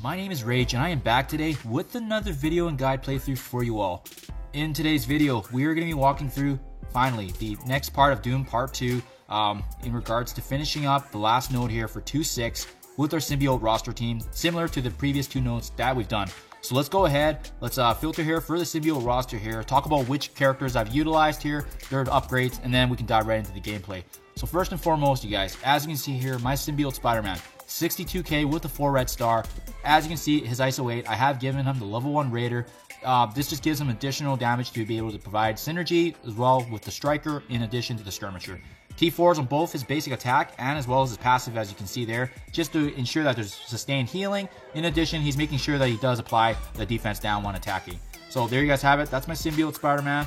my name is Rage and I am back today with another video and guide playthrough for you all. In today's video, we are going to be walking through, finally, the next part of Doom Part 2 in regards to finishing up the last node here for 2.6 with our symbiote roster team, similar to the previous two nodes that we've done. So let's go ahead, let's filter here for the symbiote roster here, talk about which characters I've utilized here, their upgrades, and then we can dive right into the gameplay. So first and foremost, you guys, as you can see here, my symbiote Spider-Man, 62k with the 4 red star. As you can see, his ISO 8, I have given him the level 1 Raider. This just gives him additional damage to be able to provide synergy as well with the Striker in addition to the Skirmisher. T4s on both his basic attack and as well as his passive, as you can see there, just to ensure that there's sustained healing. In addition, he's making sure that he does apply the defense down when attacking. So there you guys have it. That's my symbiote Spider-Man.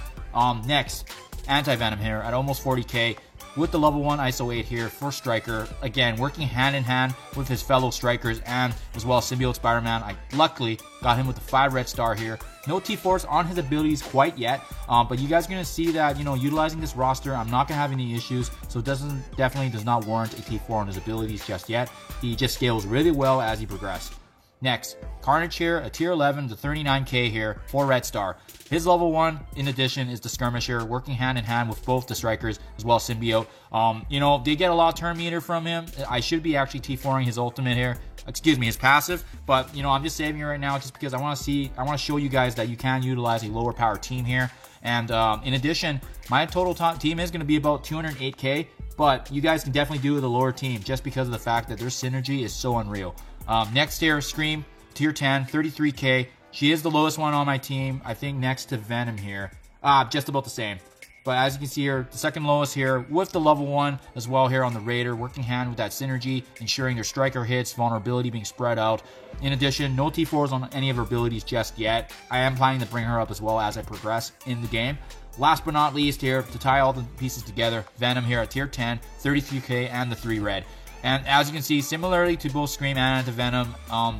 Next, Anti-Venom here at almost 40k. With the level 1 ISO 8 here for Striker, again, working hand in hand with his fellow Strikers and as well as Symbiote Spider-Man. I luckily got him with the 5 red star here. No T4s on his abilities quite yet, but you guys are going to see that, utilizing this roster, I'm not going to have any issues, so it definitely does not warrant a T4 on his abilities just yet. He just scales really well as he progressed. Next, Carnage here, a tier 11 to 39k here, 4 red star. His level 1, in addition, is the Skirmisher, working hand in hand with both the Strikers as well as Symbiote. They get a lot of turn meter from him. I should be actually T4ing his ultimate here. Excuse me, his passive. But, I'm just saving it right now just because I want to show you guys that you can utilize a lower power team here. And in addition, my total top team is going to be about 208k. But you guys can definitely do with a lower team just because of the fact that their synergy is so unreal. Next here, Scream, tier 10, 33k. She is the lowest one on my team, I think next to Venom here. Just about the same. But as you can see here, the second lowest here with the level 1 as well here on the Raider, working hand with that synergy, ensuring their Striker hits, vulnerability being spread out. In addition, no T4s on any of her abilities just yet. I am planning to bring her up as well as I progress in the game. Last but not least here, to tie all the pieces together, Venom here at tier 10, 33k and the 3 red. And as you can see, similarly to both Scream and Anti-Venom,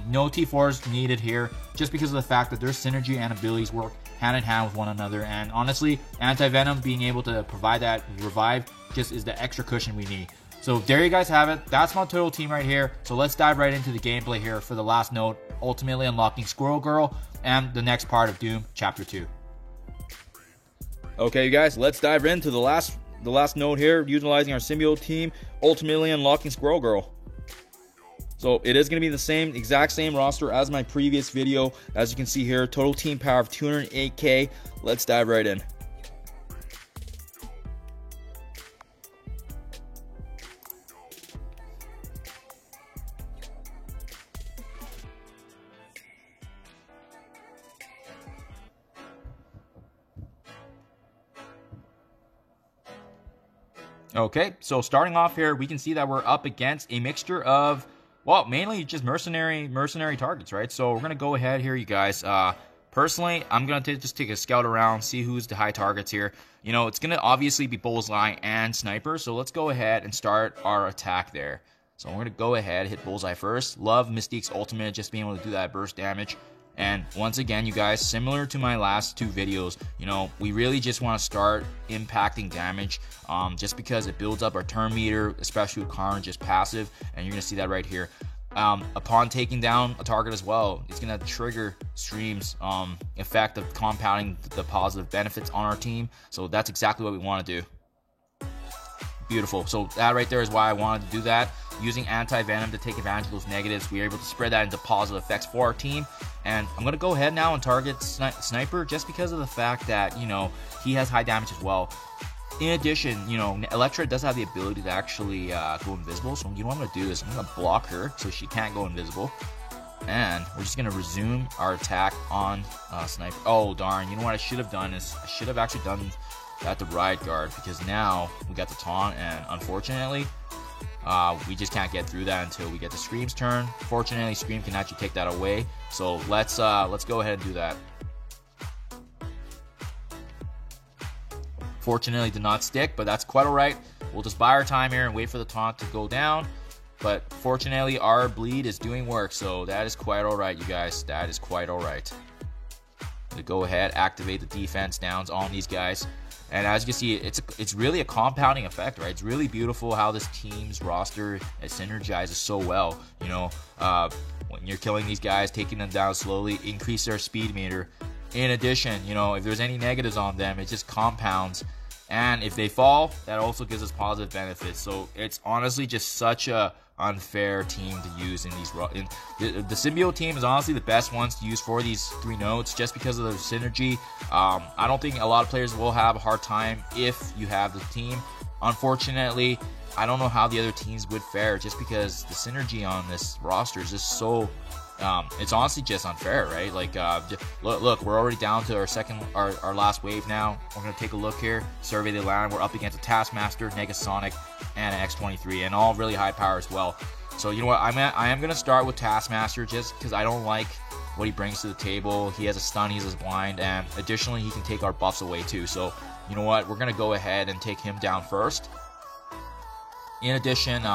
no T4s needed here, just because of the fact that their synergy and abilities work hand in hand with one another. And honestly, Anti-Venom being able to provide that revive just is the extra cushion we need. So there you guys have it. That's my total team right here. So let's dive right into the gameplay here for the last node, ultimately unlocking Squirrel Girl and the next part of Doom Chapter 2. Okay, you guys, let's dive into the last node here, utilizing our symbiote team, ultimately unlocking Squirrel Girl. So it is going to be the exact same roster as my previous video. As you can see here, total team power of 208k. Let's dive right in. Okay, so starting off here, we can see that we're up against a mixture of, well, mainly just mercenary targets, right? So we're going to go ahead here, you guys. Personally, I'm going to just take a scout around, see who's the high targets here. It's going to obviously be Bullseye and Sniper, so let's go ahead and start our attack there. So we're going to go ahead, hit Bullseye first. Love Mystique's ultimate, just being able to do that burst damage. And once again, you guys, similar to my last two videos, we really just want to start impacting damage just because it builds up our turn meter, especially with Carnage's passive, and you're going to see that right here. Upon taking down a target as well, it's going to trigger Stream's effect of compounding the positive benefits on our team. So that's exactly what we want to do. Beautiful. So that right there is why I wanted to do that. Using Anti-Venom to take advantage of those negatives, we are able to spread that into positive effects for our team. And I'm going to go ahead now and target Sniper just because of the fact that, he has high damage as well. In addition, Elektra does have the ability to actually go invisible. So what I'm going to do is I'm going to block her so she can't go invisible. And we're just going to resume our attack on Sniper. Oh, darn. You know what I should have done is I should have actually done that the Riot Guard, because now we got the taunt, and unfortunately, we just can't get through that until we get to Scream's turn. Fortunately, Scream can actually take that away. So let's go ahead and do that. Fortunately, did not stick, but that's quite alright. We'll just buy our time here and wait for the taunt to go down. But fortunately, our bleed is doing work, so that is quite alright, you guys. That is quite alright. To go ahead, activate the defense downs on these guys. And as you can see, it's really a compounding effect, right? It's really beautiful how this team's roster synergizes so well. You know, when you're killing these guys, taking them down slowly, increase their speed meter. In addition, you know, if there's any negatives on them, it just compounds. And if they fall, that also gives us positive benefits. So it's honestly just such a unfair team to use in these. The symbiote team is honestly the best ones to use for these 3 nodes, just because of their synergy. I don't think a lot of players will have a hard time if you have the team. Unfortunately, I don't know how the other teams would fare, just because the synergy on this roster is just so. It's honestly just unfair, right? Like, look, we're already down to our last wave now. We're gonna take a look here, survey the land. We're up against a Taskmaster, Negasonic, and an X23, and all really high power as well. So you know what? I am gonna start with Taskmaster, just because I don't like what he brings to the table. He has a stun, he has a blind, and additionally he can take our buffs away too. So you know what? We're gonna go ahead and take him down first. In addition,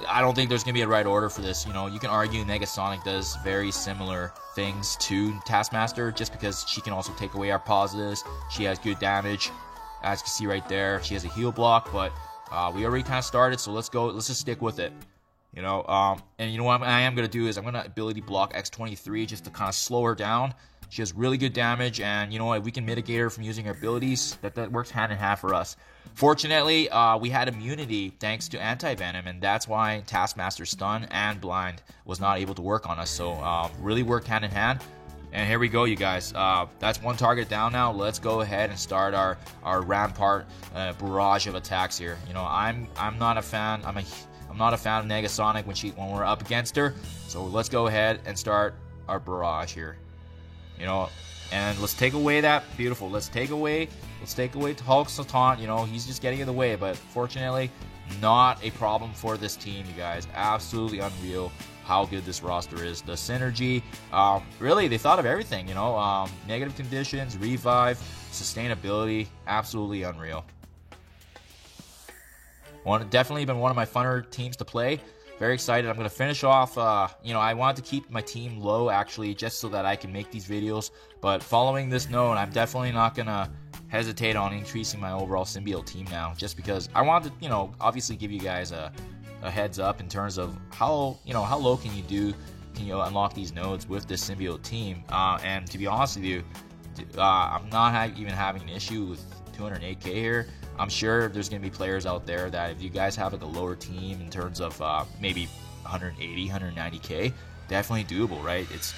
I don't think there's going to be a right order for this. You know, you can argue Negasonic does very similar things to Taskmaster, just because she can also take away our positives. She has good damage, as you can see right there. She has a heal block, but we already kind of started, so let's go. Let's just stick with it. You know, and you know what I am going to do is I'm going to ability block X23 just to kind of slow her down. She has really good damage, and you know what? We can mitigate her from using her abilities. That works hand in hand for us. Fortunately, we had immunity thanks to Anti-Venom, and that's why Taskmaster's stun and blind was not able to work on us. So really worked hand in hand. And here we go, you guys. That's one target down now. Let's go ahead and start our Rampart barrage of attacks here. You know, I'm not a fan. I'm not a fan of Negasonic when we're up against her. So let's go ahead and start our barrage here. You know, and let's take away that beautiful. Let's take away Hulk Sultan. You know, he's just getting in the way, but fortunately, not a problem for this team, you guys. Absolutely unreal how good this roster is. The synergy, really, they thought of everything. You know, negative conditions, revive, sustainability, absolutely unreal. Definitely been one of my funner teams to play. Very excited. I'm going to finish off, you know, I wanted to keep my team low, actually, just so that I can make these videos. But following this node, I'm definitely not going to hesitate on increasing my overall symbiote team now, just because I want to, you know, obviously give you guys a heads up in terms of how low can you unlock these nodes with this symbiote team. And to be honest with you, I'm not even having an issue with 208k here. I'm sure there's going to be players out there that if you guys have like a lower team in terms of maybe 180, 190k, definitely doable, right? It's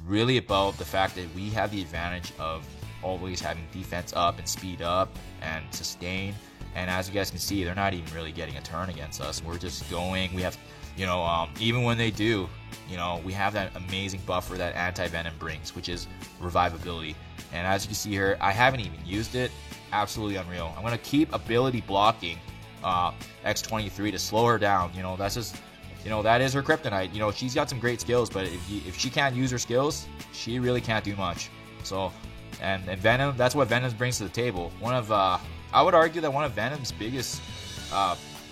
really about the fact that we have the advantage of always having defense up and speed up and sustain. And as you guys can see, they're not even really getting a turn against us. We're just going. We have, you know, even when they do, you know, we have that amazing buffer that Anti-Venom brings, which is revivability. And as you can see here, I haven't even used it. Absolutely unreal. I'm going to keep ability blocking X23 to slow her down. You know, that's just, you know, that is her kryptonite. You know, she's got some great skills, but if she can't use her skills, she really can't do much. So, and Venom, that's what Venom brings to the table. One of, I would argue that one of Venom's biggest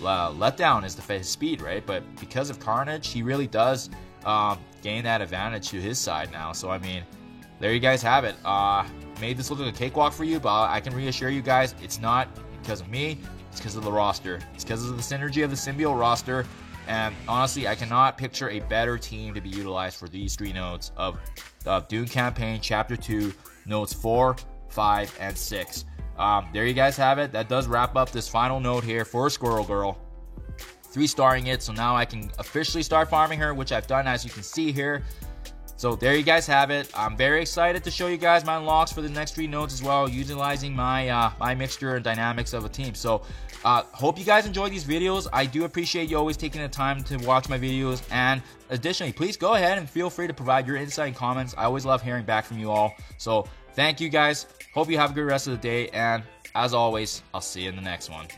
letdown is his speed, right? But because of Carnage, he really does gain that advantage to his side now. So, I mean, there you guys have it. Made this look like a cakewalk for you, but I can reassure you guys, it's not because of me, it's because of the roster. It's because of the synergy of the symbiote roster, and honestly, I cannot picture a better team to be utilized for these 3 nodes of Dune Campaign Chapter 2, nodes 4, 5, and 6. There you guys have it. That does wrap up this final node here for Squirrel Girl. 3-starring it, so now I can officially start farming her, which I've done, as you can see here. So there you guys have it. I'm very excited to show you guys my unlocks for the next 3 nodes as well, utilizing my my mixture and dynamics of a team. So hope you guys enjoy these videos. I do appreciate you always taking the time to watch my videos. And additionally, please go ahead and feel free to provide your insight and comments. I always love hearing back from you all. So thank you guys. Hope you have a good rest of the day. And as always, I'll see you in the next one.